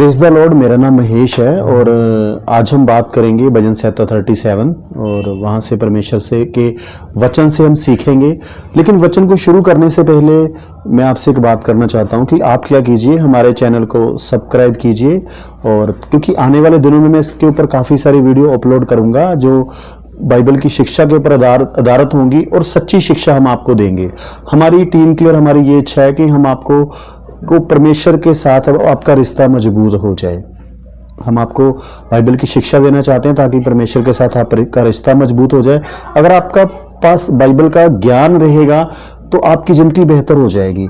Praise the Lord. मेरा नाम महेश है और आज हम बात करेंगे भजन संहिता 37 और वहाँ से परमेश्वर से के वचन से हम सीखेंगे। लेकिन वचन को शुरू करने से पहले मैं आपसे एक बात करना चाहता हूँ कि आप क्या कीजिए, हमारे चैनल को सब्सक्राइब कीजिए। और क्योंकि आने वाले दिनों में मैं इसके ऊपर काफ़ी सारी वीडियो अपलोड करूँगा जो बाइबल की शिक्षा के ऊपर आधारित होंगी और सच्ची शिक्षा हम आपको देंगे। हमारी टीम की और हमारी ये इच्छा है कि हम आपको परमेश्वर के साथ आपका रिश्ता मजबूत हो जाए। हम आपको बाइबल की शिक्षा देना चाहते हैं ताकि परमेश्वर के साथ आपका रिश्ता मजबूत हो जाए। अगर आपका पास बाइबल का ज्ञान रहेगा तो आपकी जिंदगी बेहतर हो जाएगी।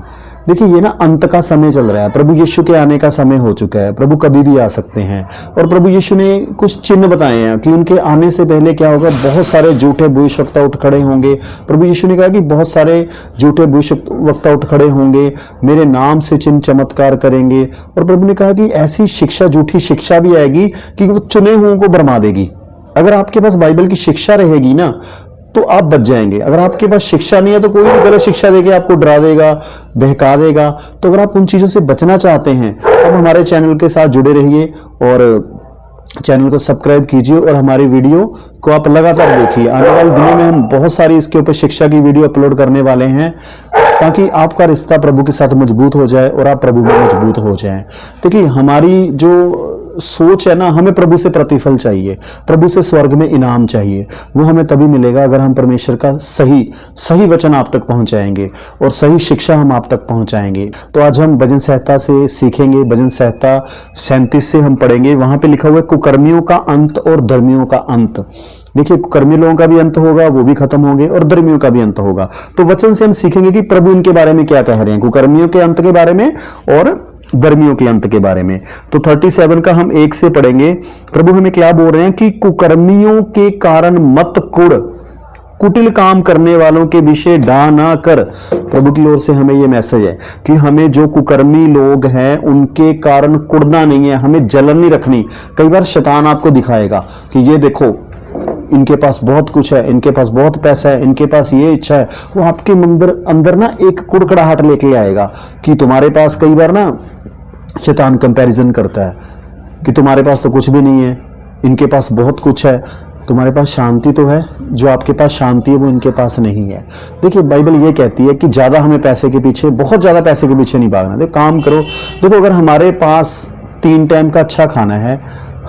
देखिए, ये ना अंत का समय चल रहा है, प्रभु यीशु के आने का समय हो चुका है। प्रभु कभी भी आ सकते हैं और प्रभु यीशु ने कुछ चिन्ह बताए हैं कि उनके आने से पहले क्या होगा। बहुत सारे झूठे भविष्यवक्ता उठ खड़े होंगे। प्रभु यीशु ने कहा कि बहुत सारे झूठे भविष्यवक्ता उठ खड़े होंगे, मेरे नाम से चिन्ह चमत्कार करेंगे। और प्रभु ने कहा कि ऐसी शिक्षा, झूठी शिक्षा भी आएगी कि वो चुने हुओं को भरमा देगी। अगर आपके पास बाइबल की शिक्षा रहेगी ना तो आप बच जाएंगे। अगर आपके पास शिक्षा नहीं है तो कोई भी गलत शिक्षा देके आपको डरा देगा, बहका देगा। तो अगर आप उन चीजों से बचना चाहते हैं तो हमारे चैनल के साथ जुड़े रहिए और चैनल को सब्सक्राइब कीजिए और हमारी वीडियो को आप लगातार देखिए। आने वाले दिनों में हम बहुत सारी इसके ऊपर शिक्षा की वीडियो अपलोड करने वाले हैं ताकि आपका रिश्ता प्रभु के साथ मजबूत हो जाए और आप प्रभु में मजबूत हो जाएं। देखिए, हमारी जो सोच है ना, हमें प्रभु से प्रतिफल चाहिए, प्रभु से स्वर्ग में इनाम चाहिए। वो हमें तभी मिलेगा अगर हम परमेश्वर का सही वचन आप तक पहुंचाएंगे और सही शिक्षा हम आप तक पहुंचाएंगे। तो आज हम भजन संहिता से सीखेंगे। भजन संहिता 37 से हम पढ़ेंगे। वहां पे लिखा हुआ है कुकर्मियों का अंत और धर्मियों का अंत। देखिए, कुकर्मी लोगों का भी अंत होगा, वो भी खत्म होंगे, और धर्मियों का भी अंत होगा। तो वचन से हम सीखेंगे कि प्रभु इनके बारे में क्या कह रहे हैं, कुकर्मियों के अंत के बारे में और धर्मियों के अंत के बारे में। तो 37 का हम 1 से पढ़ेंगे। प्रभु हमें क्या बोल रहे हैं कि कुकर्मियों के कारण मत कुड़, कुटिल काम करने वालों के विषय डा ना कर। प्रभु की ओर से हमें यह मैसेज है कि हमें जो कुकर्मी लोग हैं उनके कारण कुड़ना नहीं है, हमें जलन नहीं रखनी। कई बार शैतान आपको दिखाएगा कि ये देखो, इनके पास बहुत कुछ है, इनके पास बहुत पैसा है, इनके पास ये इच्छा है। वो आपके अंदर ना एक कुड़कड़ाहट लेके आएगा कि तुम्हारे पास, कई बार ना शैतान कंपैरिजन करता है कि तुम्हारे पास तो कुछ भी नहीं है, इनके पास बहुत कुछ है, तुम्हारे पास शांति तो है, जो आपके पास शांति है वो इनके पास नहीं है। देखिए, बाइबल ये कहती है कि ज्यादा हमें पैसे के पीछे, बहुत ज्यादा पैसे के पीछे नहीं भागना। देखो, काम करो। देखो, अगर हमारे पास 3 टाइम का अच्छा खाना है,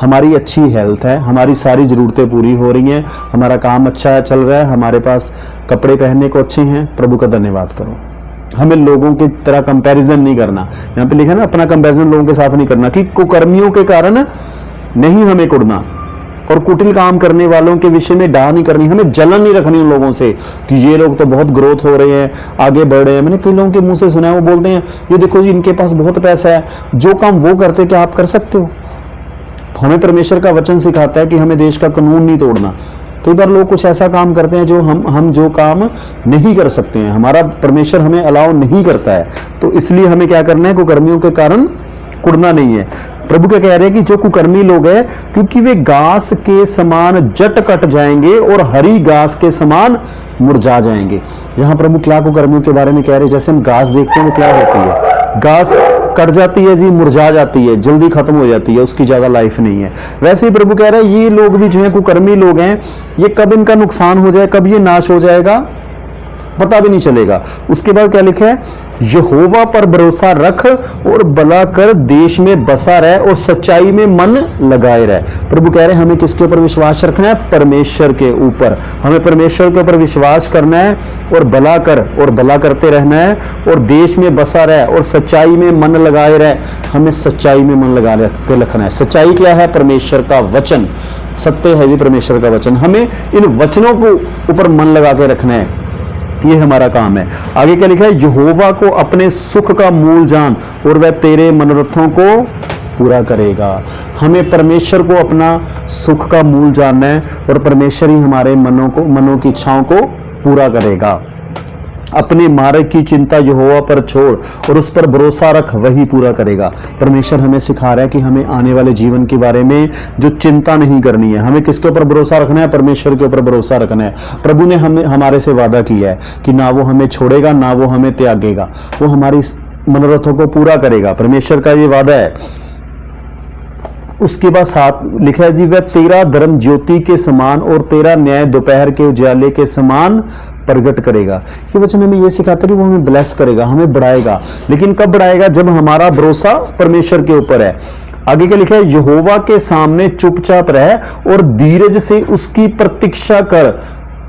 हमारी अच्छी हेल्थ है, हमारी सारी ज़रूरतें पूरी हो रही हैं, हमारा काम अच्छा चल रहा है, हमारे पास कपड़े पहनने को अच्छे हैं, प्रभु का धन्यवाद करो। हमें लोगों की तरह कंपैरिजन नहीं करना। यहाँ पे लिखा है ना, अपना कंपैरिजन लोगों के साथ नहीं करना कि कुकर्मियों के कारण नहीं हमें कुड़ना और कुटिल काम करने वालों के विषय में डा नहीं करनी। हमें जलन नहीं रखनी उन लोगों से कि ये लोग तो बहुत ग्रोथ हो रहे हैं, आगे बढ़ रहे हैं। मैंने कई लोगों के मुंह से सुना है, वो बोलते हैं ये देखो जी, इनके पास बहुत पैसा है, जो काम वो करते क्या आप कर सकते हो? हमें परमेश्वर का वचन सिखाता है कि हमें देश का कानून नहीं तोड़ना। कई बार लोग कुछ ऐसा काम करते हैं जो हम जो काम नहीं कर सकते हैं, हमारा परमेश्वर हमें अलाउ नहीं करता है। तो इसलिए हमें क्या करना है, कुकर्मियों के कारण कुड़ना नहीं है। प्रभु क्या कह रहे हैं कि जो कुकर्मी लोग हैं, क्योंकि वे घास के समान जट कट जाएंगे और हरी घास के समान मुरझा जाएंगे। यहाँ प्रभु क्या कुकर्मियों के बारे में कह रहे हैं? जैसे हम घास देखते हैं वो क्या होती है, घास कट जाती है जी, मुरझा जाती है, जल्दी खत्म हो जाती है, उसकी ज्यादा लाइफ नहीं है। वैसे ही प्रभु कह रहे हैं ये लोग भी जो है कुकर्मी लोग हैं, ये कब इनका नुकसान हो जाए, कब ये नाश हो जाएगा पता भी नहीं चलेगा। उसके बाद क्या लिखा है, यहोवा पर भरोसा रख और भला कर, देश में बसा रहे और सच्चाई में मन लगाए रहे। प्रभु कह रहे हैं हमें किसके ऊपर विश्वास रखना है? परमेश्वर के ऊपर। हमें परमेश्वर के ऊपर विश्वास करना है और भला कर, और भला करते रहना है, और देश में बसा रहे और सच्चाई में मन लगाए रहे। हमें सच्चाई में मन लगा के रखना है। सच्चाई क्या है? परमेश्वर का वचन। सत्य है जी परमेश्वर का वचन। हमें इन वचनों को ऊपर मन लगा के रखना है, ये हमारा काम है। आगे क्या लिखा है, यहोवा को अपने सुख का मूल जान और वह तेरे मनोरथों को पूरा करेगा। हमें परमेश्वर को अपना सुख का मूल जानना है और परमेश्वर ही हमारे मनों की इच्छाओं को पूरा करेगा। अपने मार्ग की चिंता यहोवा पर छोड़ और उस पर भरोसा रख, वही पूरा करेगा। परमेश्वर हमें सिखा रहा है कि हमें आने वाले जीवन के बारे में जो चिंता नहीं करनी है। हमें किसके ऊपर भरोसा रखना है? परमेश्वर के ऊपर भरोसा रखना है। प्रभु ने हमारे से वादा किया है कि ना वो हमें छोड़ेगा ना वो हमें त्यागेगा, वो हमारी मनोरथों को पूरा करेगा। परमेश्वर का ये वादा है। उसके बाद साथ लिखा है जी, वह तेरा धर्म ज्योति के समान और तेरा न्याय दोपहर के उजाले के समान प्रगट करेगा। ये वचन हमें ये सिखाता है कि वो हमें ब्लेस करेगा, हमें बढ़ाएगा। लेकिन कब बढ़ाएगा? जब हमारा भरोसा परमेश्वर के ऊपर है। आगे क्या लिखा है? यहोवा के सामने चुपचाप रह और धीरज से उसकी प्रतीक्षा कर,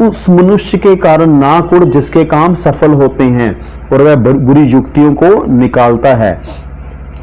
उस मनुष्य के कारण ना कुड़ जिसके काम सफल होते हैं और वह बुरी युक्तियों को निकालता है।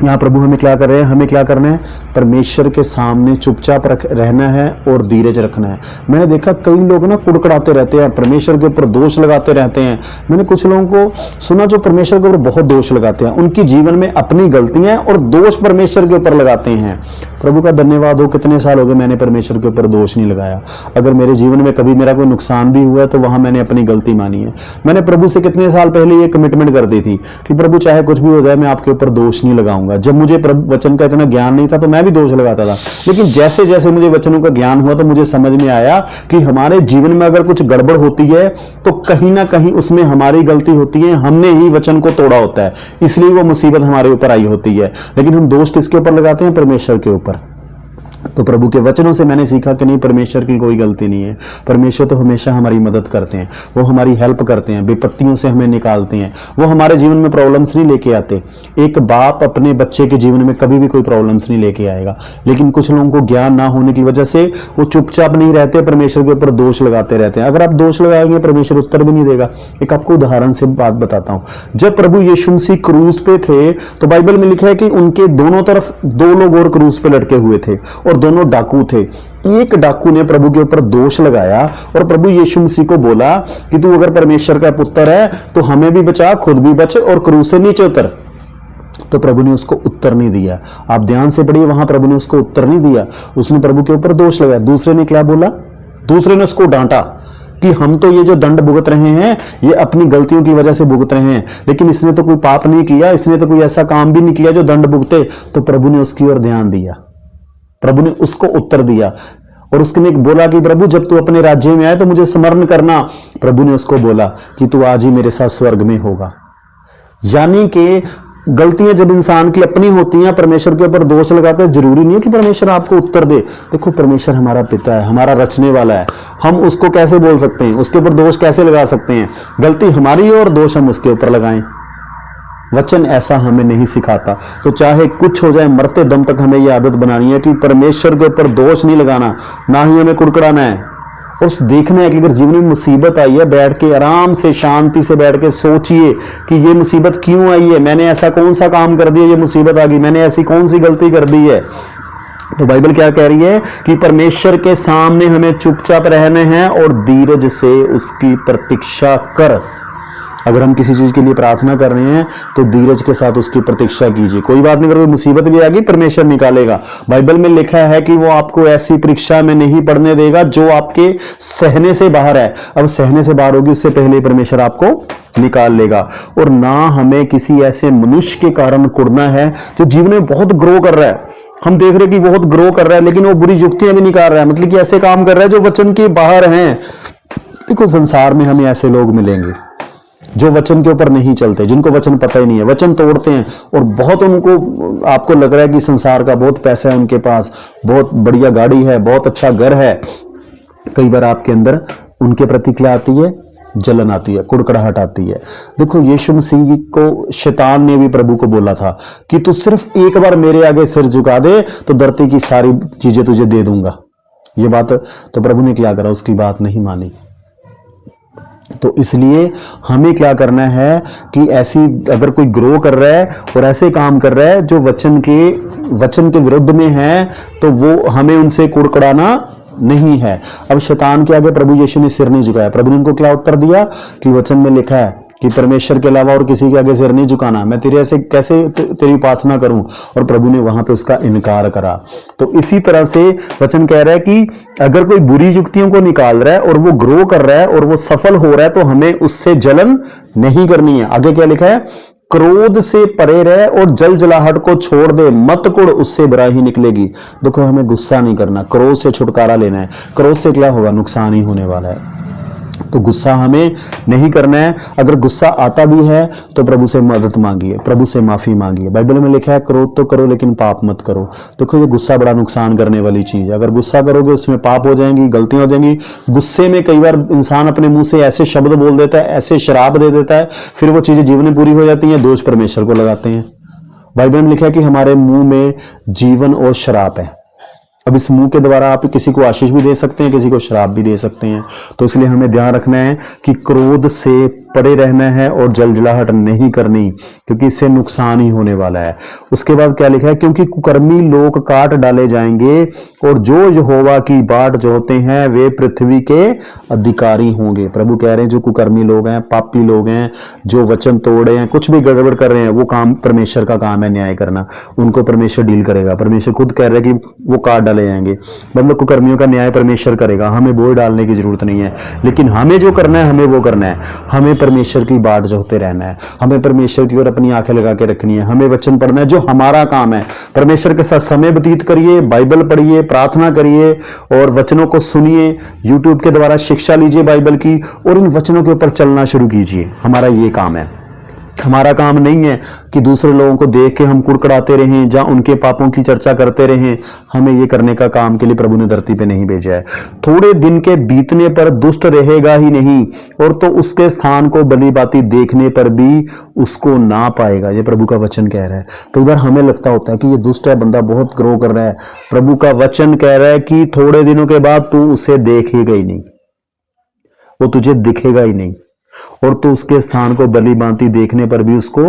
यहाँ प्रभु हमें क्या कर रहे हैं? हमें क्या करना है? परमेश्वर के सामने चुपचाप रहना है और धीरज रखना है। मैंने देखा कई लोग ना कुड़कुड़ाते रहते हैं, परमेश्वर के ऊपर दोष लगाते रहते हैं। मैंने कुछ लोगों को सुना जो परमेश्वर के ऊपर बहुत दोष लगाते हैं, उनकी जीवन में अपनी गलतियां और दोष परमेश्वर के ऊपर लगाते हैं। प्रभु का धन्यवाद हो, कितने साल हो गए मैंने परमेश्वर के ऊपर दोष नहीं लगाया। अगर मेरे जीवन में कभी मेरा कोई नुकसान भी हुआ है तो वहां मैंने अपनी गलती मानी है। मैंने प्रभु से कितने साल पहले ये कमिटमेंट कर दी थी कि प्रभु चाहे कुछ भी हो जाए मैं आपके ऊपर दोष नहीं लगाऊंगा। जब मुझे वचन का इतना ज्ञान नहीं था तो मैं भी दोष लगाता था, लेकिन जैसे जैसे मुझे वचनों का ज्ञान हुआ तो मुझे समझ में आया कि हमारे जीवन में अगर कुछ गड़बड़ होती है तो कहीं ना कहीं उसमें हमारी गलती होती है, हमने ही वचन को तोड़ा होता है, इसलिए वो मुसीबत हमारे ऊपर आई होती है। लेकिन हम दोष किसके ऊपर लगाते हैं? परमेश्वर के ऊपर। तो प्रभु के वचनों से मैंने सीखा कि नहीं, परमेश्वर की कोई गलती नहीं है। परमेश्वर तो हमेशा हमारी मदद करते हैं, वो हमारी हेल्प करते हैं, विपत्तियों से हमें निकालते हैं, वो हमारे जीवन में प्रॉब्लम्स नहीं लेके आते। एक बाप अपने बच्चे के जीवन में कभी भी कोई प्रॉब्लम्स नहीं लेके आएगा, लेकिन कुछ लोगों को ज्ञान ना होने की वजह से वो चुपचाप नहीं रहते, परमेश्वर के ऊपर दोष लगाते रहते हैं। अगर आप दोष लगाएंगे परमेश्वर उत्तर भी नहीं देगा। एक आपको उदाहरण से बात बताता हूं। जब प्रभु यीशु मसीह क्रूस पे थे तो बाइबल में लिखा है कि उनके दोनों तरफ दो लोग और क्रूस पे लटके हुए थे और दोनों डाकू थे। एक डाकू ने प्रभु के ऊपर दोष लगाया और प्रभु यीशु मसीह को बोला कि तू अगर परमेश्वर का पुत्र है तो हमें भी बचा, खुद भी बच और क्रूस से नीचे उतर। तो प्रभु ने उसको उत्तर नहीं दिया। आप ध्यान से पढ़िए, वहां प्रभु ने उसको उत्तर नहीं दिया, उसने प्रभु के ऊपर दोष लगाया। दूसरे ने क्या बोला? दूसरे ने उसको डांटा कि हम तो ये जो दंड भुगत रहे हैं ये अपनी गलतियों की वजह से भुगत रहे हैं, लेकिन इसने तो कोई पाप नहीं किया, इसने तो कोई ऐसा काम भी नहीं किया जो दंड भुगते। तो प्रभु ने उसकी ओर ध्यान दिया, प्रभु ने उसको उत्तर दिया और उसने बोला कि प्रभु जब तू अपने राज्य में आए तो मुझे स्मरण करना। प्रभु ने उसको बोला कि तू आज ही मेरे साथ स्वर्ग में होगा। यानी कि गलतियां जब इंसान की अपनी होती हैं, परमेश्वर के ऊपर दोष लगाते हैं, जरूरी नहीं है कि परमेश्वर आपको उत्तर दे। देखो परमेश्वर हमारा पिता है, हमारा रचने वाला है, हम उसको कैसे बोल सकते हैं, उसके ऊपर दोष कैसे लगा सकते हैं? गलती हमारी है और दोष हम उसके ऊपर लगाएं। वचन ऐसा हमें नहीं सिखाता। तो चाहे कुछ हो जाए, मरते दम तक हमें यह आदत बनानी है कि परमेश्वर के ऊपर दोष नहीं लगाना, ना ही हमें कुड़कुड़ाना है। और देखना है कि अगर जीवन में मुसीबत आई है, बैठ के आराम से शांति से बैठ के सोचिए कि ये मुसीबत क्यों आई है, मैंने ऐसा कौन सा काम कर दिया ये मुसीबत आ गई, मैंने ऐसी कौन सी गलती कर दी है। तो बाइबल क्या कह रही है कि परमेश्वर के सामने हमें चुपचाप रहने हैं और धीरज से उसकी प्रतीक्षा कर। अगर हम किसी चीज के लिए प्रार्थना कर रहे हैं तो धीरज के साथ उसकी प्रतीक्षा कीजिए। कोई बात नहीं, अगर मुसीबत भी आएगी परमेश्वर निकालेगा। बाइबल में लिखा है कि वो आपको ऐसी परीक्षा में नहीं पड़ने देगा जो आपके सहने से बाहर है। अब सहने से बाहर होगी उससे पहले परमेश्वर आपको निकाल लेगा। और ना हमें किसी ऐसे मनुष्य के कारण कुड़ना है जो जीवन में बहुत ग्रो कर रहा है। हम देख रहे हैं कि बहुत ग्रो कर रहा है लेकिन वो बुरी युक्तियां भी निकाल रहा है, मतलब कि ऐसे काम कर रहा है जो वचन के बाहर हैं। देखो संसार में हमें ऐसे लोग मिलेंगे जो वचन के ऊपर नहीं चलते, जिनको वचन पता ही नहीं है, वचन तोड़ते हैं और बहुत उनको आपको लग रहा है कि संसार का बहुत पैसा है उनके पास, बहुत बढ़िया गाड़ी है, बहुत अच्छा घर है। कई बार आपके अंदर उनके प्रति क्या आती है? जलन आती है, कुड़कड़ाहट आती है। देखो यीशु मसीह को शैतान ने भी प्रभु को बोला था कि तू सिर्फ एक बार मेरे आगे सिर झुका दे तो धरती की सारी चीजें तुझे दे दूंगा। ये बात तो प्रभु ने क्या करा? उसकी बात नहीं मानी। तो इसलिए हमें क्या करना है कि ऐसी अगर कोई ग्रो कर रहा है और ऐसे काम कर रहा है जो वचन के विरुद्ध में है तो वो हमें उनसे कुड़कुड़ाना नहीं है। अब शैतान के आगे प्रभु यीशु ने सिर नहीं झुकाया। प्रभु ने उनको क्या उत्तर दिया कि वचन में लिखा है कि परमेश्वर के अलावा और किसी के आगे सिर नहीं झुकाना, मैं तेरे ऐसे कैसे तेरी उपासना करूं? और प्रभु ने वहां पे उसका इनकार करा। तो इसी तरह से वचन कह रहा है कि अगर कोई बुरी युक्तियों को निकाल रहा है और वो ग्रो कर रहा है और वो सफल हो रहा है तो हमें उससे जलन नहीं करनी है। आगे क्या लिखा है? क्रोध से परे रहे और जल जलाहट को छोड़ दे, मत कुड़, उससे बुराई ही निकलेगी। देखो हमें गुस्सा नहीं करना, क्रोध से छुटकारा लेना है। क्रोध से क्या होगा? नुकसान ही होने वाला है। तो गुस्सा हमें नहीं करना है। अगर गुस्सा आता भी है तो प्रभु से मदद मांगिए, प्रभु से माफी मांगिए। बाइबल में लिखा है क्रोध तो करो लेकिन पाप मत करो। देखो ये गुस्सा बड़ा नुकसान करने वाली चीज है। अगर गुस्सा करोगे उसमें पाप हो जाएंगी, गलतियां हो जाएंगी। गुस्से में कई बार इंसान अपने मुंह से ऐसे शब्द बोल देता है, ऐसे शराब दे देता है, फिर वो चीजें जीवन में पूरी हो जाती हैं, दोष परमेश्वर को लगाते हैं। बाइबल में लिखा है कि हमारे मुंह में जीवन और शराब है। अब इस मुंह के द्वारा आप किसी को आशीष भी दे सकते हैं, किसी को श्राप भी दे सकते हैं। तो इसलिए हमें ध्यान रखना है कि क्रोध से परे रहना है और जलजलाहट नहीं करनी, क्योंकि इससे नुकसान ही होने वाला है। उसके बाद क्या लिखा है, क्योंकि कुकर्मी लोग काट डाले जाएंगे और जो यहोवा की बाट जोहते हैं वे पृथ्वी के अधिकारी होंगे। प्रभु कह रहे हैं जो कुकर्मी लोग हैं, पापी लोग हैं, जो वचन तोड़े हैं, कुछ भी गड़बड़ कर रहे हैं, वो काम परमेश्वर का काम है न्याय करना। उनको परमेश्वर डील करेगा। परमेश्वर खुद कह रहे हैं कि वो काट डाले जाएंगे, मतलब कुकर्मियों का न्याय परमेश्वर करेगा। हमें बोझ डालने की जरूरत नहीं है, लेकिन हमें जो करना है हमें वो करना है। हमें परमेश्वर की बाट जोहते रहना है, हमें परमेश्वर की ओर अपनी आंखें लगा के रखनी है, हमें वचन पढ़ना है, जो हमारा काम है। परमेश्वर के साथ समय व्यतीत करिए, बाइबल पढ़िए, प्रार्थना करिए और वचनों को सुनिए। यूट्यूब के द्वारा शिक्षा लीजिए बाइबल की और इन वचनों के ऊपर चलना शुरू कीजिए। हमारा ये काम है। हमारा काम नहीं है कि दूसरे लोगों को देख के हम कुड़कुड़ाते रहें, जहां उनके पापों की चर्चा करते रहें। हमें ये करने का काम के लिए प्रभु ने धरती पे नहीं भेजा है। थोड़े दिन के बीतने पर दुष्ट रहेगा ही नहीं, और तो उसके स्थान को भली-भांति देखने पर भी उसको ना पाएगा। ये प्रभु का वचन कह रहा है। कई बार हमें लगता होता है कि ये दुष्ट है, बंदा बहुत ग्रो कर रहा है। प्रभु का वचन कह रहा है कि थोड़े दिनों के बाद तू उसे देखेगा ही नहीं, वो तुझे दिखेगा ही नहीं, और तो उसके स्थान को भली भांति देखने पर भी उसको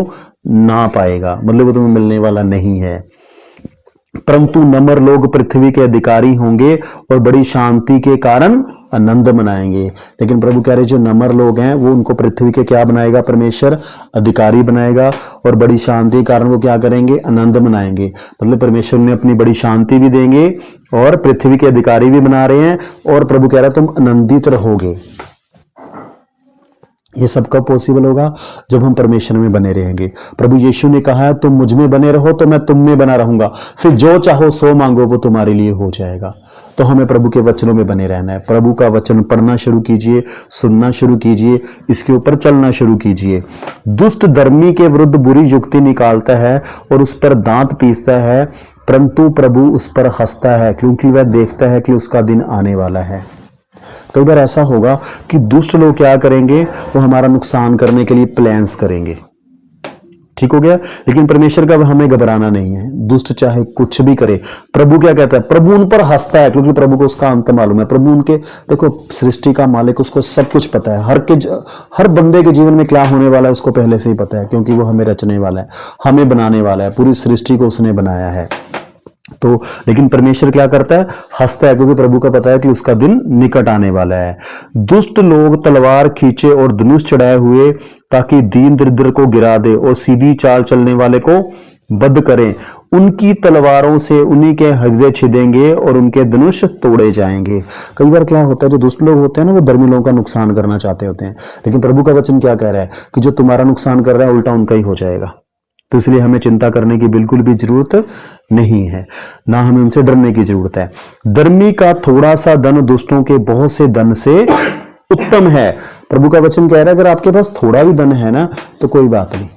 ना पाएगा, मतलब वो तुम्हें मिलने वाला नहीं है। परंतु नम्र लोग पृथ्वी के अधिकारी होंगे और बड़ी शांति के कारण आनंद मनाएंगे। लेकिन प्रभु कह रहे जो नम्र लोग हैं वो उनको पृथ्वी के क्या बनाएगा, परमेश्वर अधिकारी बनाएगा, और बड़ी शांति के कारण वो क्या करेंगे, आनंद मनाएंगे। मतलब परमेश्वर ने अपनी बड़ी शांति भी देंगे और पृथ्वी के अधिकारी भी बना रहे हैं, और प्रभु कह रहा है तुम आनंदित रहोगे। ये सब कब पॉसिबल होगा, जब हम परमेश्वर में बने रहेंगे। प्रभु यीशु ने कहा है तुम मुझ में बने रहो तो मैं तुम में बना रहूंगा, फिर जो चाहो सो मांगो वो तुम्हारे लिए हो जाएगा। तो हमें प्रभु के वचनों में बने रहना है। प्रभु का वचन पढ़ना शुरू कीजिए, सुनना शुरू कीजिए, इसके ऊपर चलना शुरू कीजिए। दुष्ट धर्मी के विरुद्ध बुरी युक्ति निकालता है और उस पर दांत पीसता है, परंतु प्रभु उस पर हंसता है, क्योंकि वह देखता है कि उसका दिन आने वाला है। कई बार ऐसा होगा कि दुष्ट लोग क्या करेंगे, वो हमारा नुकसान करने के लिए प्लान्स करेंगे, ठीक हो गया। लेकिन परमेश्वर का हमें घबराना नहीं है। दुष्ट चाहे कुछ भी करे, प्रभु क्या कहता है, प्रभु उन पर हंसता है, क्योंकि प्रभु को उसका अंत मालूम है। प्रभु उनके, देखो सृष्टि का मालिक, उसको सब कुछ पता है। हर बंदे के जीवन में क्या होने वाला है उसको पहले से ही पता है, क्योंकि वो हमें रचने वाला है, हमें बनाने वाला है, पूरी सृष्टि को उसने बनाया है। तो लेकिन परमेश्वर क्या करता है, हंसता है, क्योंकि प्रभु का पता है कि उसका दिन निकट आने वाला है। दुष्ट लोग तलवार खींचे और धनुष चढ़ाए हुए, ताकि दीन दरिद्र को गिरा दे और सीधी चाल चलने वाले को बद करें। उनकी तलवारों से उन्हीं के हृदय छिदेंगे और उनके धनुष तोड़े जाएंगे। कई बार क्या होता है, जो दुष्ट लोग होते हैं ना, वो धर्मी लोगों का नुकसान करना चाहते होते हैं, लेकिन प्रभु का वचन क्या कह रहा है कि जो तुम्हारा नुकसान कर रहा है उल्टा उनका ही हो जाएगा। तो इसलिए हमें चिंता करने की बिल्कुल भी जरूरत नहीं है, ना हमें उनसे डरने की जरूरत है। धर्मी का थोड़ा सा धन दुष्टों के बहुत से धन से उत्तम है। प्रभु का वचन कह रहा है अगर आपके पास थोड़ा भी धन है ना तो कोई बात नहीं।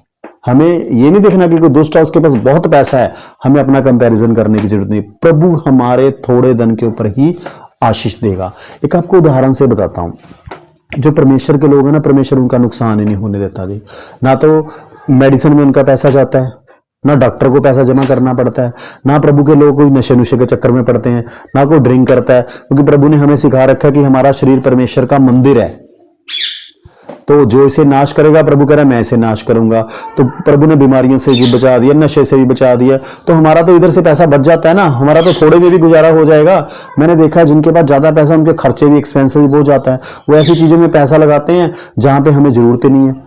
हमें ये नहीं देखना कि कोई दुष्ट है उसके पास बहुत पैसा है, हमें अपना कंपैरिजन करने की जरूरत नहीं। प्रभु हमारे थोड़े धन के ऊपर ही आशीष देगा। एक आपको उदाहरण से बताता हूं, जो परमेश्वर के लोग हैं ना, परमेश्वर उनका नुकसान ही नहीं होने देता जी। ना तो मेडिसिन में उनका पैसा जाता है, ना डॉक्टर को पैसा जमा करना पड़ता है, ना प्रभु के लोग कोई नशे नुशे के चक्कर में पड़ते हैं, ना कोई ड्रिंक करता है, क्योंकि प्रभु ने हमें सिखा रखा है कि हमारा शरीर परमेश्वर का मंदिर है। तो जो इसे नाश करेगा, प्रभु कह रहा है मैं इसे नाश करूंगा। तो प्रभु ने बीमारियों से भी बचा दिया, नशे से भी बचा दिया, तो हमारा तो इधर से पैसा बच जाता है ना, हमारा तो थोड़े में भी गुजारा हो जाएगा। मैंने देखा है जिनके पास ज्यादा पैसा, उनके खर्चे भी एक्सपेंसिव भी बहुत जाता है, वो ऐसी चीजों में पैसा लगाते हैं जहां पे हमें जरूरत ही नहीं है।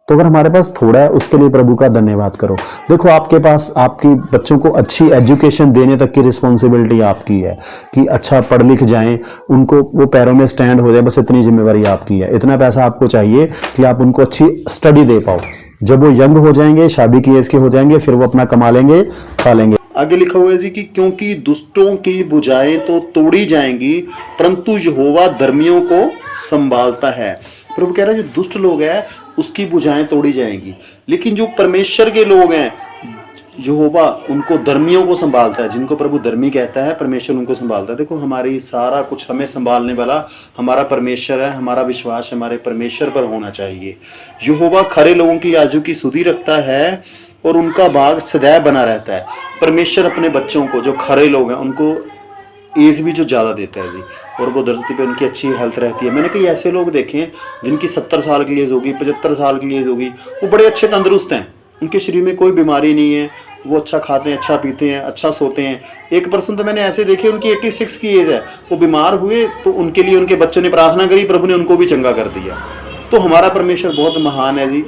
तो अगर हमारे पास थोड़ा है उसके लिए प्रभु का धन्यवाद करो। देखो आपके पास आपकी बच्चों को अच्छी एजुकेशन देने तक की रिस्पॉन्सिबिलिटी आपकी है कि अच्छा पढ़ लिख जाएं, उनको वो पैरों में स्टैंड हो जाए, बस इतनी जिम्मेवारी आपकी है। इतना पैसा आपको चाहिए कि आप उनको अच्छी स्टडी दे पाओ। जब वो यंग हो जाएंगे, शादी की एज के हो जाएंगे, फिर वो अपना कमा लेंगे, खा लेंगे। आगे लिखा हुआ है जी कि क्योंकि दुष्टों की भुजाएं तो तोड़ी जाएंगी, परंतु यहोवा धर्मियों को संभालता है। प्रभु कह रहा है जो दुष्ट लोग हैं उसकी भुजाएं तोड़ी जाएंगी, लेकिन जो परमेश्वर के लोग हैं यहोवा उनको धर्मियों को संभालता है। जिनको प्रभु धर्मी कहता है परमेश्वर उनको संभालता है। देखो हमारी सारा कुछ हमें संभालने वाला हमारा परमेश्वर है। हमारा विश्वास हमारे परमेश्वर पर होना चाहिए। यहोवा खरे लोगों की आजू की सुधि रखता है और उनका भाग सदैव बना रहता है। परमेश्वर अपने बच्चों को जो खरे लोग हैं उनको एज भी जो ज़्यादा देता है जी, और वो धरती पे उनकी अच्छी हेल्थ रहती है। मैंने कई ऐसे लोग देखे हैं जिनकी 70 साल की एज होगी, 75 साल की एज होगी, वो बड़े अच्छे तंदुरुस्त हैं, उनके शरीर में कोई बीमारी नहीं है, वो अच्छा खाते हैं, अच्छा पीते हैं, अच्छा सोते हैं। एक पर्सन तो मैंने ऐसे देखे उनकी 86 की एज है, वो बीमार हुए तो उनके लिए उनके बच्चों ने प्रार्थना करी, प्रभु ने उनको भी चंगा कर दिया। तो हमारा परमेश्वर बहुत महान है जी,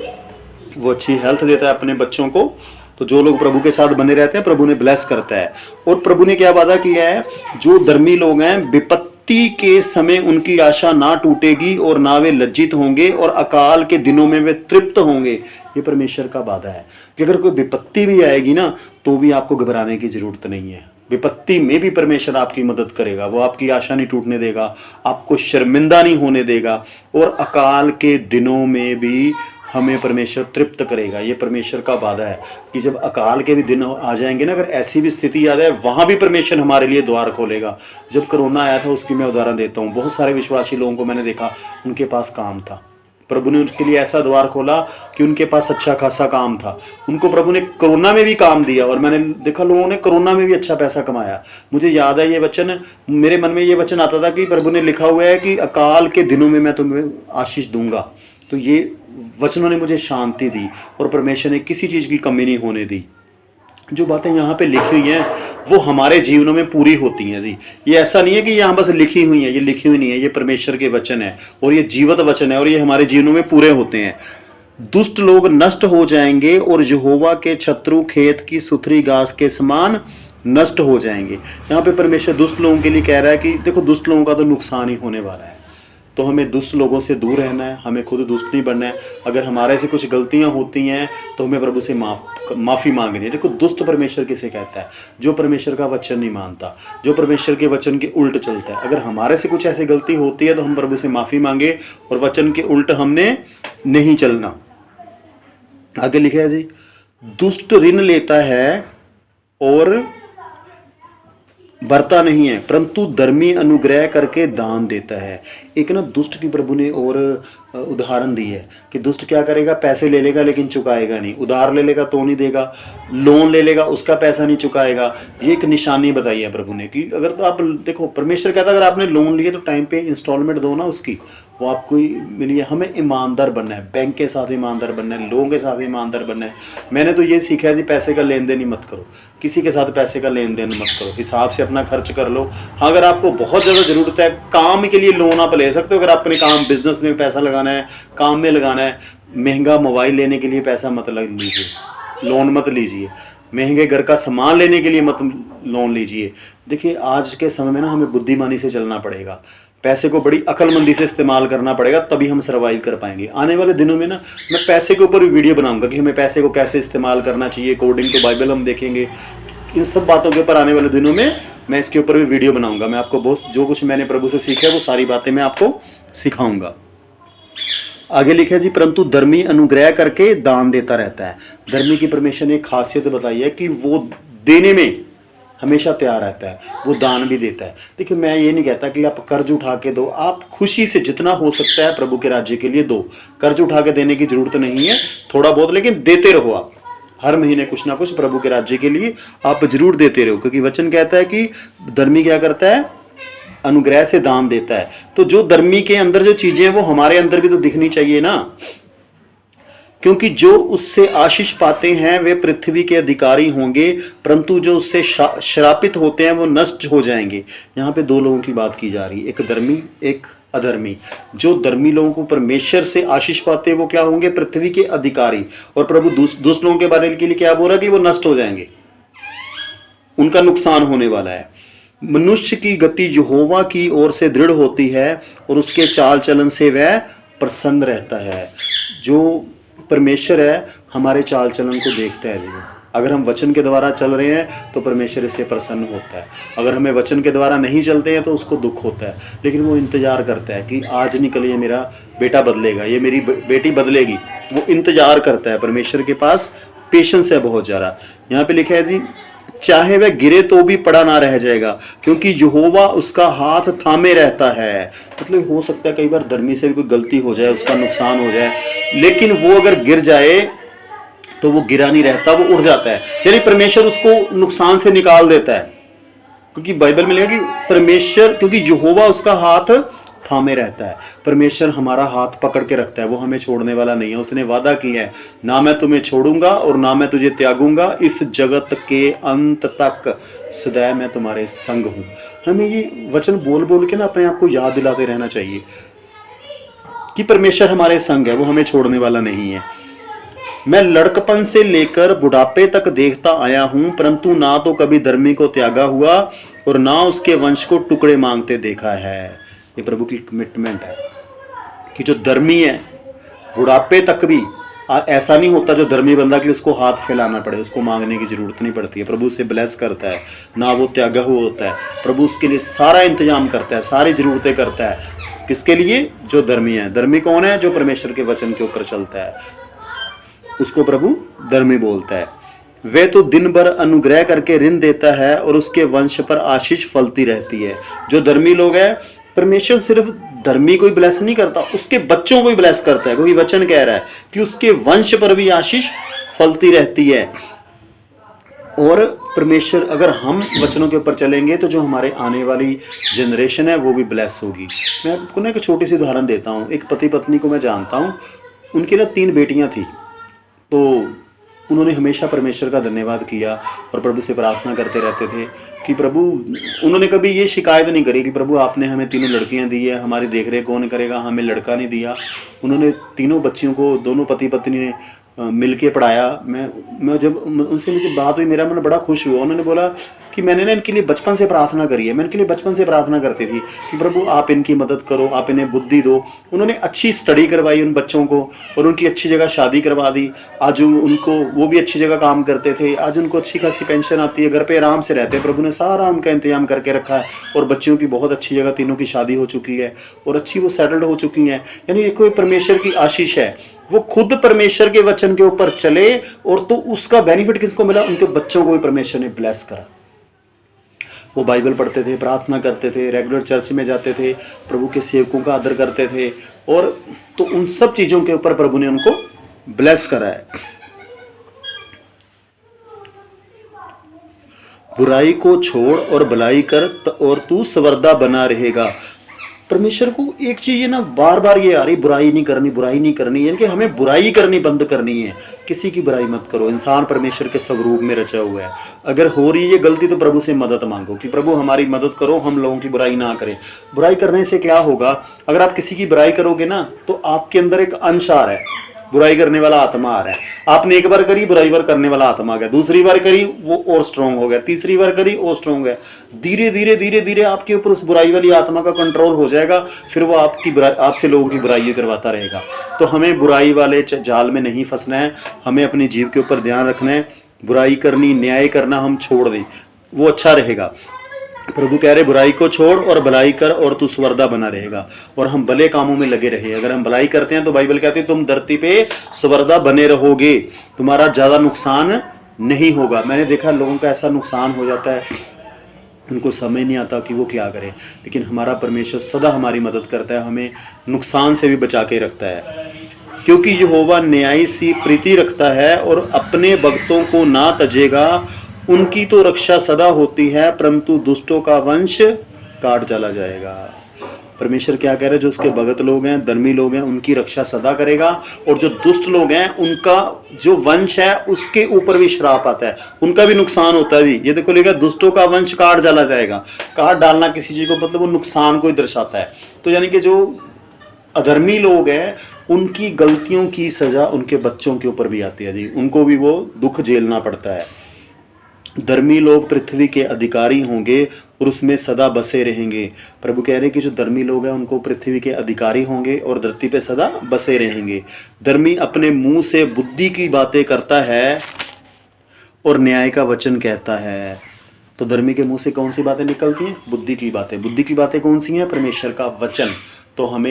वो अच्छी हेल्थ देता है अपने बच्चों को। तो जो लोग प्रभु के साथ बने रहते हैं प्रभु ने ब्लेस करता है। और प्रभु ने क्या वादा किया है, जो धर्मी लोग हैं विपत्ति के समय उनकी आशा ना टूटेगी और ना वे लज्जित होंगे और अकाल के दिनों में वे तृप्त होंगे। ये परमेश्वर का वादा है कि अगर कोई विपत्ति भी आएगी ना तो भी आपको घबराने की जरूरत नहीं है। विपत्ति में भी परमेश्वर आपकी मदद करेगा, वो आपकी आशा नहीं टूटने देगा, आपको शर्मिंदा नहीं होने देगा, और अकाल के दिनों में भी हमें परमेश्वर तृप्त करेगा। ये परमेश्वर का वादा है कि जब अकाल के भी दिन आ जाएंगे ना, अगर ऐसी भी स्थिति आ जाए वहाँ भी परमेश्वर हमारे लिए द्वार खोलेगा। जब कोरोना आया था उसकी मैं उदाहरण देता हूँ। बहुत सारे विश्वासी लोगों को मैंने देखा उनके पास काम था, प्रभु ने उनके लिए ऐसा द्वार खोला कि उनके पास अच्छा खासा काम था। उनको प्रभु ने कोरोना में भी काम दिया, और मैंने देखा लोगों ने कोरोना में भी अच्छा पैसा कमाया। मुझे याद है ये वचन, मेरे मन में ये वचन आता था कि प्रभु ने लिखा हुआ है कि अकाल के दिनों में मैं तुम्हें आशीष दूंगा। तो ये वचनों ने मुझे शांति दी और परमेश्वर ने किसी चीज़ की कमी नहीं होने दी। जो बातें यहाँ पे लिखी हुई हैं वो हमारे जीवनों में पूरी होती हैं जी। ये ऐसा नहीं है कि यहाँ बस लिखी हुई है, ये लिखी हुई नहीं है, ये परमेश्वर के वचन है और ये जीवित वचन है और ये हमारे जीवनों में पूरे होते हैं। दुष्ट लोग नष्ट हो जाएंगे और यहोवा के शत्रु खेत की सुथरी घास के समान नष्ट हो जाएंगे। यहाँ पे परमेश्वर दुष्ट लोगों के लिए कह रहा है कि देखो दुष्ट लोगों का तो नुकसान ही होने वाला है, तो हमें दुष्ट लोगों से दूर रहना है, हमें खुद दुष्ट नहीं बनना है। अगर हमारे से कुछ गलतियां होती हैं तो हमें प्रभु से माफ़ी मांगनी है। देखो दुष्ट परमेश्वर किसे कहता है, जो परमेश्वर का वचन नहीं मानता, जो परमेश्वर के वचन के उल्ट चलता है। अगर हमारे से कुछ ऐसी गलती होती है तो हम प्रभु से माफ़ी मांगे और वचन के उल्ट हमने नहीं चलना। आगे लिखा है जी, दुष्ट ऋण लेता है और भरता नहीं है, परंतु धर्मी अनुग्रह करके दान देता है। एक ना दुष्ट की प्रभु ने और उदाहरण दी है कि दुष्ट क्या करेगा, पैसे ले लेगा लेकिन चुकाएगा नहीं, उधार ले लेगा तो नहीं देगा, लोन ले लेगा उसका पैसा नहीं चुकाएगा। ये एक निशानी बताई है प्रभु ने कि अगर तो आप देखो परमेश्वर कहता है अगर आपने लोन लिए तो टाइम पे इंस्टॉलमेंट दो ना उसकी, वो आपको ही मिली है। हमें ईमानदार बनना है, बैंक के साथ ईमानदार बनना है, लोगों के साथ ईमानदार बनना है। मैंने तो ये सीखा है जी, पैसे का लेन देन ही मत करो, किसी के साथ पैसे का लेन देन मत करो, हिसाब से अपना खर्च कर लो। हाँ अगर आपको बहुत ज़्यादा ज़रूरत है काम के लिए लोन आप ले सकते हो। अगर अपने काम बिजनेस में पैसा लगाना है, काम में लगाना है, महंगा मोबाइल लेने के लिए पैसा मत लीजिए, लोन मत लीजिए। महंगे घर का सामान लेने के लिए मत लोन लीजिए। देखिए आज के समय में ना हमें बुद्धिमानी से चलना पड़ेगा, पैसे को बड़ी अक्लमंदी से इस्तेमाल करना पड़ेगा, तभी हम सर्वाइव कर पाएंगे। आने वाले दिनों में ना मैं पैसे के ऊपर भी वीडियो बनाऊंगा कि हमें पैसे को कैसे इस्तेमाल करना चाहिए अकॉर्डिंग टू बाइबल, हम देखेंगे। इन सब बातों के ऊपर आने वाले दिनों में मैं इसके ऊपर भी वीडियो बनाऊंगा। मैं आपको बहुत जो कुछ मैंने प्रभु से सीखा है वो सारी बातें मैं आपको सिखाऊंगा। आगे लिखा है जी, परंतु धर्मी अनुग्रह करके दान देता रहता है। धर्मी की परमेश्वर ने एक खासियत बताई है कि वो देने में हमेशा तैयार रहता है, वो दान भी देता है। देखिए मैं ये नहीं कहता कि आप कर्ज उठा के दो, आप खुशी से जितना हो सकता है प्रभु के राज्य के लिए दो। कर्ज उठा के देने की जरूरत नहीं है, थोड़ा बहुत लेकिन देते रहो। आप हर महीने कुछ ना कुछ प्रभु के राज्य के लिए आप जरूर देते रहो, क्योंकि वचन कहता है कि धर्मी क्या करता है, अनुग्रह से दान देता है। तो जो धर्मी के अंदर जो चीजें हैं वो हमारे अंदर भी तो दिखनी चाहिए ना, क्योंकि जो उससे आशीष पाते हैं वे पृथ्वी के अधिकारी होंगे, परंतु जो उससे श्रापित होते हैं वो नष्ट हो जाएंगे। यहाँ पे दो लोगों की बात की जा रही है, एक धर्मी एक अधर्मी। जो धर्मी लोगों को परमेश्वर से आशीष पाते हैं वो क्या होंगे, पृथ्वी के अधिकारी। और प्रभु दुष्ट लोगों के बारे के लिए क्या बोल रहा है कि वो नष्ट हो जाएंगे, उनका नुकसान होने वाला है। मनुष्य की गति यहोवा की ओर से दृढ़ होती है और उसके चाल चलन से वह प्रसन्न रहता है। जो परमेश्वर है हमारे चाल चलन को देखता है। अगर हम वचन के द्वारा चल रहे हैं तो परमेश्वर इससे प्रसन्न होता है। अगर हमें वचन के द्वारा नहीं चलते हैं तो उसको दुख होता है, लेकिन वो इंतज़ार करता है कि आज निकल ये मेरा बेटा बदलेगा, ये मेरी बेटी बदलेगी। वो इंतज़ार करता है, परमेश्वर के पास पेशेंस है बहुत ज़्यादा। यहाँ पे लिखा है जी, चाहे वह गिरे तो भी पड़ा ना रह जाएगा, क्योंकि यहोवा उसका हाथ थामे रहता है। मतलब हो सकता है कई बार धर्मी से भी कोई गलती हो जाए, उसका नुकसान हो जाए, लेकिन वो अगर गिर जाए तो वो गिरा नहीं रहता, वो उड़ जाता है। यानी परमेश्वर उसको नुकसान से निकाल देता है, क्योंकि बाइबल में लिखा कि परमेश्वर, क्योंकि यहोवा उसका हाथ थामे रहता है। परमेश्वर हमारा हाथ पकड़ के रखता है, वो हमें छोड़ने वाला नहीं है। उसने वादा किया है, ना मैं तुम्हें छोड़ूंगा और ना मैं तुझे त्यागूंगा, इस जगत के अंत तक सदैव मैं तुम्हारे संग हूं। हमें ये वचन बोल बोल के ना अपने आप को याद दिलाते रहना चाहिए कि परमेश्वर हमारे संग है, वो हमें छोड़ने वाला नहीं है। मैं लड़कपन से लेकर बुढ़ापे तक देखता आया हूं, परंतु ना तो कभी धर्मी को त्यागा हुआ और ना उसके वंश को टुकड़े मांगते देखा है। ये प्रभु की कमिटमेंट है कि जो धर्मी है बुढ़ापे तक भी ऐसा नहीं होता जो धर्मी बंदा कि उसको हाथ फैलाना पड़े, उसको मांगने की जरूरत नहीं पड़ती है। प्रभु उसे ब्लेस करता है, ना वो त्यागा हुआ होता है। प्रभु उसके लिए सारा इंतजाम करता है, सारी जरूरतें करता है। किसके लिए? जो धर्मी है। धर्मी कौन है? जो परमेश्वर के वचन के ऊपर चलता है, उसको प्रभु धर्मी बोलता है। वे तो दिन भर अनुग्रह करके ऋण देता है और उसके वंश पर आशीष फलती रहती है। जो धर्मी लोग हैं, परमेश्वर सिर्फ धर्मी को ही ब्लेस नहीं करता, उसके बच्चों को ही ब्लेस करता है, क्योंकि वचन कह रहा है कि उसके वंश पर भी आशीष फलती रहती है। और परमेश्वर, अगर हम वचनों के ऊपर चलेंगे तो जो हमारे आने वाली जनरेशन है वो भी ब्लेस होगी। मैं आपको ना एक छोटी सी उदाहरण देता हूँ। एक पति पत्नी को मैं जानता हूँ, उनकी ना 3 बेटियाँ थी। तो उन्होंने हमेशा परमेश्वर का धन्यवाद किया और प्रभु से प्रार्थना करते रहते थे कि प्रभु, उन्होंने कभी ये शिकायत नहीं करी कि प्रभु आपने हमें 3 लड़कियां दी है, हमारी देख रेख कौन करेगा, हमें लड़का नहीं दिया। उन्होंने 3 बच्चियों को, दोनों पति पत्नी ने मिल के पढ़ाया। मैं जब उनसे मुझे बात हुई, मेरा मन बड़ा खुश हुआ। उन्होंने बोला कि मैंने ना इनके लिए बचपन से प्रार्थना करी है। मैं इनके लिए बचपन से प्रार्थना करती थी कि प्रभु आप इनकी मदद करो, आप इन्हें बुद्धि दो। उन्होंने अच्छी स्टडी करवाई उन बच्चों को और उनकी अच्छी जगह शादी करवा दी। आज उनको, वो भी अच्छी जगह काम करते थे, आज उनको अच्छी खासी पेंशन आती है, घर पे आराम से रहते हैं। प्रभु ने सारा उनका इंतजाम करके रखा है और बच्चियों की बहुत अच्छी जगह, तीनों की शादी हो चुकी है और अच्छी वो सेटल्ड हो चुकी हैं। यानी ये कोई परमेश्वर की आशीष है। वो खुद परमेश्वर के वचन के ऊपर चले और तो उसका बेनिफिट किसको मिला? उनके बच्चों को भी परमेश्वर ने ब्लेस करा। वो बाइबल पढ़ते थे, प्रार्थना करते थे, रेगुलर चर्च में जाते थे, प्रभु के सेवकों का आदर करते थे, और तो उन सब चीज़ों के ऊपर प्रभु ने उनको ब्लेस करा है। बुराई को छोड़ और भलाई कर और तू सवरदा बना रहेगा। परमेश्वर को एक चीज ये ना बार बार ये आ रही, बुराई नहीं करनी, बुराई नहीं करनी, यानी कि हमें बुराई करनी बंद करनी है। किसी की बुराई मत करो। इंसान परमेश्वर के स्वरूप में रचा हुआ है। अगर हो रही है गलती तो प्रभु से मदद मांगो कि प्रभु हमारी मदद करो, हम लोगों की बुराई ना करें। बुराई करने से क्या होगा? अगर आप किसी की बुराई करोगे ना तो आपके अंदर एक अंश आ रहा है, बुराई करने वाला आत्मा आ रहा है। आपने एक बार करी, बुराई बार करने वाला आत्मा आ गया, दूसरी बार करी वो और स्ट्रांग हो गया, तीसरी बार करी और स्ट्रांग हो गया। धीरे धीरे धीरे धीरे आपके ऊपर उस बुराई वाली आत्मा का कंट्रोल हो जाएगा। फिर वो आपकी बुराई, आपसे लोगों की बुराई करवाता रहेगा। तो हमें बुराई वाले जाल में नहीं फंसना है। हमें अपनी जीव के ऊपर ध्यान रखना है। बुराई करनी, न्याय करना हम छोड़ दें, वो अच्छा रहेगा। प्रभु कह रहे बुराई को छोड़ और भलाई कर और तू स्वर्दा बना रहेगा। और हम भले कामों में लगे रहे। अगर हम भलाई करते हैं तो बाइबल कहती है तुम धरती पे स्वर्दा बने रहोगे, तुम्हारा ज्यादा नुकसान नहीं होगा। मैंने देखा लोगों का ऐसा नुकसान हो जाता है, उनको समझ नहीं आता कि वो क्या करें, लेकिन हमारा परमेश्वर सदा हमारी मदद करता है, हमें नुकसान से भी बचा के रखता है। क्योंकि यहोवा न्याय सी प्रीति रखता है और अपने भक्तों को ना तजेगा। उनकी तो रक्षा सदा होती है, परंतु दुष्टों का वंश काट चला जाएगा। परमेश्वर क्या कह रहे हैं? जो उसके भगत लोग हैं, धर्मी लोग हैं, उनकी रक्षा सदा करेगा। और जो दुष्ट लोग हैं, उनका जो वंश है उसके ऊपर भी श्राप आता है, उनका भी नुकसान होता है। ये देखो लिखा, दुष्टों का वंश काट डाला जाएगा। काट डालना किसी चीज को मतलब वो नुकसान को ही दर्शाता है। तो यानी कि जो अधर्मी लोग हैं उनकी गलतियों की सजा उनके बच्चों के ऊपर भी आती है जी, उनको भी वो दुख झेलना पड़ता है। धर्मी लोग पृथ्वी के अधिकारी होंगे और उसमें सदा बसे रहेंगे। प्रभु कह रहे हैं कि जो धर्मी लोग हैं उनको पृथ्वी के अधिकारी होंगे और धरती पे सदा बसे रहेंगे। धर्मी अपने मुंह से बुद्धि की बातें करता है और न्याय का वचन कहता है। तो धर्मी के मुंह से कौन सी बातें निकलती हैं? बुद्धि की बातें। बुद्धि की बातें कौन सी हैं? परमेश्वर का वचन। तो हम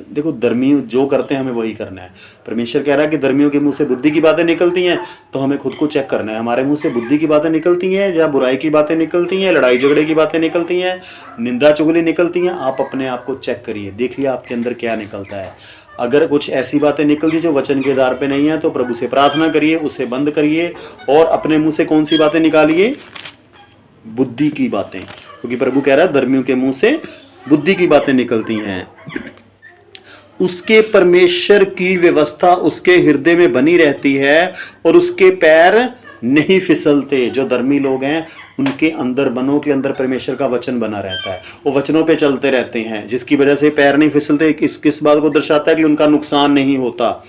देखो, धर्मी जो करते हैं हमें वही करना है। परमेश्वर कह रहा है कि धर्मियों के मुंह से बुद्धि की बातें निकलती हैं, तो हमें खुद को चेक करना है, हमारे मुंह से बुद्धि की बातें निकलती हैं या बुराई की बातें निकलती हैं, लड़ाई झगड़े की बातें निकलती हैं, निंदा चुगली निकलती हैं। आप अपने आप को चेक करिए, देखिए आपके अंदर क्या निकलता है। अगर कुछ ऐसी बातें निकलती जो वचन के आधार पे नहीं है, तो प्रभु से प्रार्थना करिए, उसे बंद करिए और अपने मुंह से कौन सी बातें निकालिए? बुद्धि की बातें। क्योंकि प्रभु कह रहा है धर्मियों के मुंह से बुद्धि की बातें निकलती हैं। उसके परमेश्वर की व्यवस्था उसके हृदय में बनी रहती है और उसके पैर नहीं फिसलते। जो धर्मी लोग हैं उनके अंदर, मनों के अंदर परमेश्वर का वचन बना रहता है, वो वचनों पे चलते रहते हैं, जिसकी वजह से पैर नहीं फिसलते। किस बात को दर्शाता है? कि उनका नुकसान नहीं होता।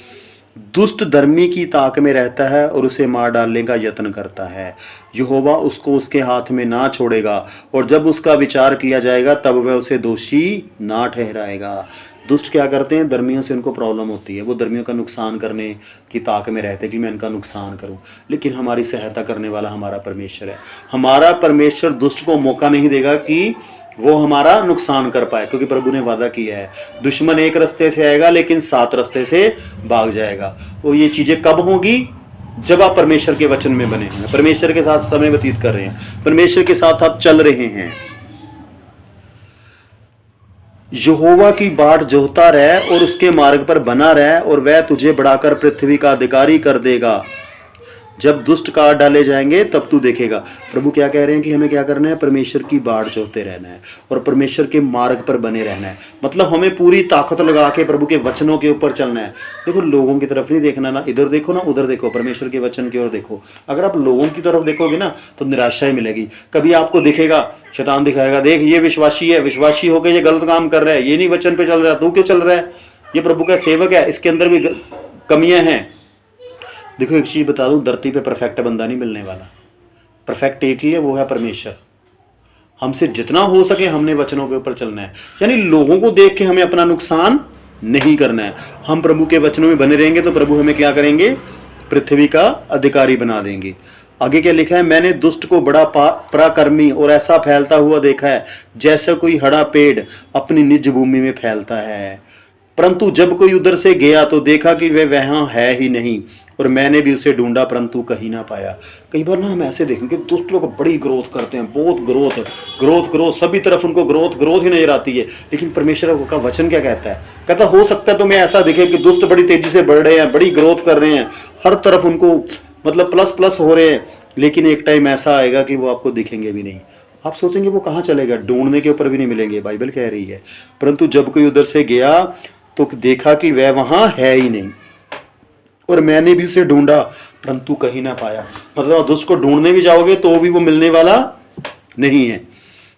दुष्ट धर्मी की ताक में रहता है और उसे मार डालने का यत्न करता है। यहोवा उसको उसके हाथ में ना छोड़ेगा, और जब उसका विचार किया जाएगा तब वह उसे दोषी ना ठहराएगा। दुष्ट क्या करते हैं? धर्मियों से उनको प्रॉब्लम होती है, वो धर्मियों का नुकसान करने की ताक में रहते हैं कि मैं इनका नुकसान करूं। लेकिन हमारी सहायता करने वाला हमारा परमेश्वर है। हमारा परमेश्वर दुष्ट को मौका नहीं देगा कि वो हमारा नुकसान कर पाए, क्योंकि प्रभु ने वादा किया है दुश्मन एक रास्ते से आएगा लेकिन 7 रास्ते से भाग जाएगा। तो ये चीजें कब होगी? जब आप परमेश्वर के वचन में बने हैं, परमेश्वर के साथ समय व्यतीत कर रहे हैं, परमेश्वर के साथ आप चल रहे हैं। यहोवा की बाट जोहता रह और उसके मार्ग पर बना रह, और वह तुझे बढ़ाकर पृथ्वी का अधिकारी कर देगा। जब दुष्ट काट डाले जाएंगे तब तू देखेगा। प्रभु क्या कह रहे हैं कि हमें क्या करना है? परमेश्वर की बाट जोहते रहना है और परमेश्वर के मार्ग पर बने रहना है। मतलब हमें पूरी ताकत लगा के प्रभु के वचनों के ऊपर चलना है। देखो, लोगों की तरफ नहीं देखना, ना इधर देखो ना उधर देखो, परमेश्वर के वचन की ओर देखो। अगर आप लोगों की तरफ देखोगे ना तो निराशा ही मिलेगी। कभी आपको दिखेगा, शैतान दिखाएगा, देख ये विश्वासी है, विश्वासी होकर ये गलत काम कर रहा है, ये नहीं वचन पे चल रहा, तू क्यों चल रहा है? ये प्रभु का सेवक है, इसके अंदर भी कमियां हैं। देखो, एक चीज बता दूं, धरती पे परफेक्ट बंदा नहीं मिलने वाला। परफेक्ट एक ही है, वो है परमेश्वर। हमसे जितना हो सके हमने वचनों के ऊपर चलना है, यानी लोगों को देख के हमें अपना नुकसान नहीं करना है। हम प्रभु के वचनों में बने रहेंगे तो प्रभु हमें क्या करेंगे? पृथ्वी का अधिकारी बना देंगे। आगे क्या लिखा है? मैंने दुष्ट को बड़ा पराक्रमी और ऐसा फैलता हुआ देखा है जैसा कोई हरा पेड़ अपनी निज भूमि में फैलता है। परंतु जब कोई उधर से गया तो देखा कि वह वहां है ही नहीं, और मैंने भी उसे ढूंढा परंतु कहीं ना पाया। कई बार ना हम ऐसे देखेंगे, दुष्ट लोग बड़ी ग्रोथ करते हैं, बहुत ग्रोथ, सभी तरफ उनको ग्रोथ ही नजर आती है। लेकिन परमेश्वर का वचन क्या कहता है? कहता हो सकता है तुम्हें ऐसा दिखे कि दुष्ट बड़ी तेजी से बढ़ रहे हैं, बड़ी ग्रोथ कर रहे हैं, हर तरफ उनको मतलब प्लस हो रहे हैं, लेकिन एक टाइम ऐसा आएगा कि वो आपको दिखेंगे भी नहीं। आप सोचेंगे वो कहाँ चलेगा? ढूंढने के ऊपर भी नहीं मिलेंगे, बाइबल कह रही है। परंतु जब कोई उधर से गया तो देखा कि वह वहां है ही नहीं, और मैंने भी उसे ढूंढा परंतु कहीं ना पाया। मतलब आप दुष्ट को ढूंढने भी जाओगे तो भी वो मिलने वाला नहीं है।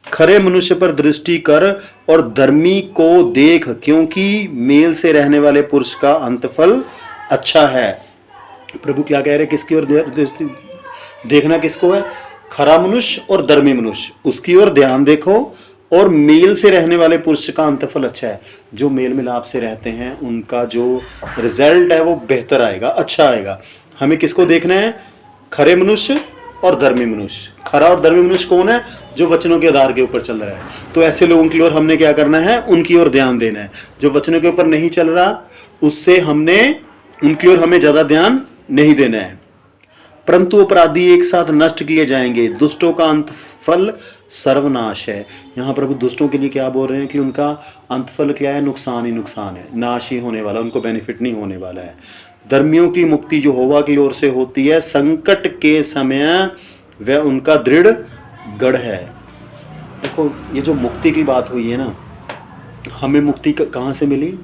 खरे मनुष्य पर दृष्टि कर और धर्मी को देख, क्योंकि मेल से रहने वाले पुरुष का अंतफल अच्छा है। प्रभु क्या कह रहे? किसकी ओर दृष्टि देखना? किसको है? खरा मनुष्य और धर्मी मनुष्य, उसकी ओर ध्यान देखो। और मेल से रहने वाले पुरुष का अंतफल अच्छा है। जो मेल मिलाप से रहते हैं उनका जो रिजल्ट है वो बेहतर आएगा, अच्छा आएगा। हमें किसको देखना है? खरे मनुष्य और धर्मी मनुष्य। खरा और धर्मी मनुष्य कौन है? जो वचनों के आधार के ऊपर चल रहा है। तो ऐसे लोगों की ओर हमने क्या करना है? उनकी ओर ध्यान देना है। जो वचनों के ऊपर नहीं चल रहा उससे उनकी ओर हमें ज्यादा ध्यान नहीं देना है। परंतु अपराधी एक साथ नष्ट किए जाएंगे, दुष्टों का अंतफल सर्वनाश है। यहाँ प्रभु दुष्टों के लिए क्या बोल रहे हैं? कि उनका अंतफल क्या है? नुकसान ही नुकसान है, नाश ही होने वाला, उनको बेनिफिट नहीं होने वाला है। धर्मियों की मुक्ति जो यहोवा की ओर से होती है, संकट के समय वह उनका दृढ़ गढ़ है। देखो, ये जो मुक्ति की बात हुई है ना, हमें मुक्ति कहाँ से मिली?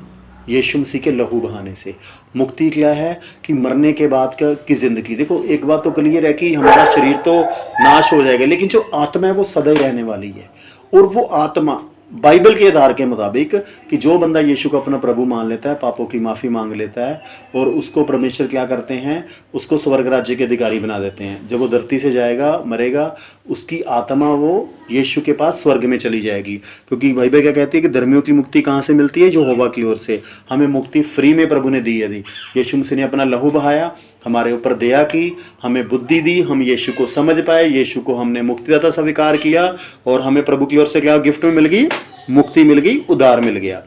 यीशु मसीह के लहू बहाने से। मुक्ति क्या है? कि मरने के बाद की जिंदगी। देखो, एक बात तो क्लियर है कि हमारा शरीर तो नाश हो जाएगा, लेकिन जो आत्मा है वो सदैव रहने वाली है। और वो आत्मा बाइबल के आधार के मुताबिक कि जो बंदा यीशु को अपना प्रभु मान लेता है, पापों की माफ़ी मांग लेता है, और उसको परमेश्वर क्या करते हैं? उसको स्वर्ग राज्य के अधिकारी बना देते हैं। जब वो धरती से जाएगा, मरेगा, उसकी आत्मा वो यीशु के पास स्वर्ग में चली जाएगी। क्योंकि बाइबल क्या कहती है कि धर्मियों की मुक्ति कहाँ से मिलती है? जो यहोवा की ओर से। हमें मुक्ति फ्री में प्रभु ने दी है। यीशु मसीह ने अपना लहू बहाया हमारे ऊपर दया की, हमें बुद्धि दी, हम यीशु को समझ पाए, यीशु को हमने मुक्तिदाता स्वीकार किया और हमें प्रभु की ओर से क्या गिफ्ट में मिल गई, मुक्ति मिल गई, उद्धार मिल गया।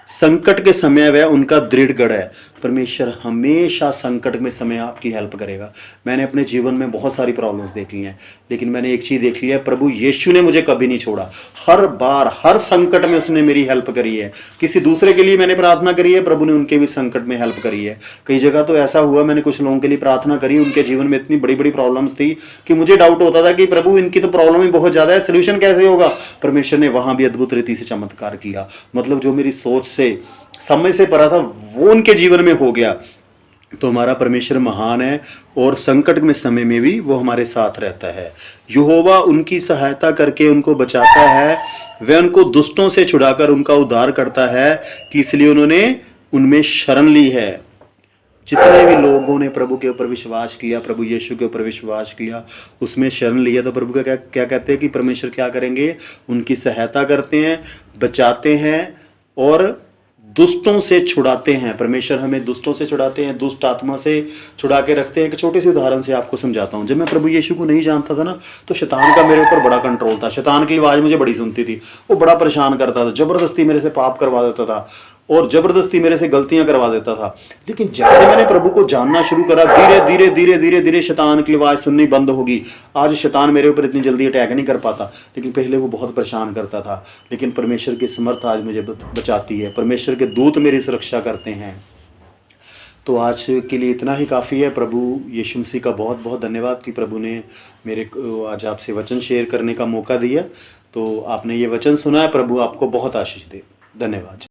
संकट के समय वह उनका दृढ़ गढ़ है। परमेश्वर हमेशा संकट में समय आपकी हेल्प करेगा। मैंने अपने जीवन में बहुत सारी प्रॉब्लम्स देख ली हैं, लेकिन मैंने एक चीज़ देख ली है, प्रभु यीशु ने मुझे कभी नहीं छोड़ा। हर बार हर संकट में उसने मेरी हेल्प करी है। किसी दूसरे के लिए मैंने प्रार्थना करी है, प्रभु ने उनके भी संकट में हेल्प करी है। कई जगह तो ऐसा हुआ, मैंने कुछ लोगों के लिए प्रार्थना करी, उनके जीवन में इतनी बड़ी बड़ी प्रॉब्लम्स थी कि मुझे डाउट होता था कि प्रभु इनकी तो प्रॉब्लम ही बहुत ज़्यादा है, सोल्यूशन कैसे होगा। परमेश्वर ने वहाँ भी अद्भुत रीति से चमत्कार किया। मतलब जो मेरी सोच से, समझ से परा था, वो उनके जीवन में हो गया। तो हमारा परमेश्वर महान है और संकट में समय में भी वो हमारे साथ रहता है। यहोवा उनकी सहायता करके उनको बचाता है, वह उनको दुष्टों से छुड़ाकर उनका उद्धार करता है कि इसलिए उन्होंने उनमें शरण ली है। जितने भी लोगों ने प्रभु के ऊपर विश्वास किया, प्रभु यीशु के ऊपर विश्वास किया, उसमें शरण लिया, तो प्रभु का क्या क्या कहते हैं कि परमेश्वर क्या करेंगे, उनकी सहायता करते हैं, बचाते हैं और दुष्टों से छुड़ाते हैं। परमेश्वर हमें दुष्टों से छुड़ाते हैं, दुष्ट आत्मा से छुड़ा के रखते हैं। एक छोटी सी उदाहरण से आपको समझाता हूँ। जब मैं प्रभु यीशु को नहीं जानता था ना, तो शैतान का मेरे ऊपर बड़ा कंट्रोल था। शैतान की आवाज़ मुझे बड़ी सुनती थी, वो बड़ा परेशान करता था, ज़बरदस्ती मेरे से पाप करवा देता था और ज़बरदस्ती मेरे से गलतियां करवा देता था। लेकिन जैसे मैंने प्रभु को जानना शुरू करा, धीरे धीरे धीरे धीरे धीरे शैतान की आवाज़ सुननी बंद होगी। आज शैतान मेरे ऊपर इतनी जल्दी अटैक नहीं कर पाता, लेकिन पहले वो बहुत परेशान करता था। लेकिन परमेश्वर की समर्थ आज मुझे बचाती है, परमेश्वर के दूत मेरी सुरक्षा करते हैं। तो आज के लिए इतना ही काफ़ी है। प्रभु यीशु मसीह का बहुत बहुत धन्यवाद कि प्रभु ने मेरे को आज आपसे वचन शेयर करने का मौका दिया। तो आपने ये वचन सुना है, प्रभु आपको बहुत आशीष दे। धन्यवाद।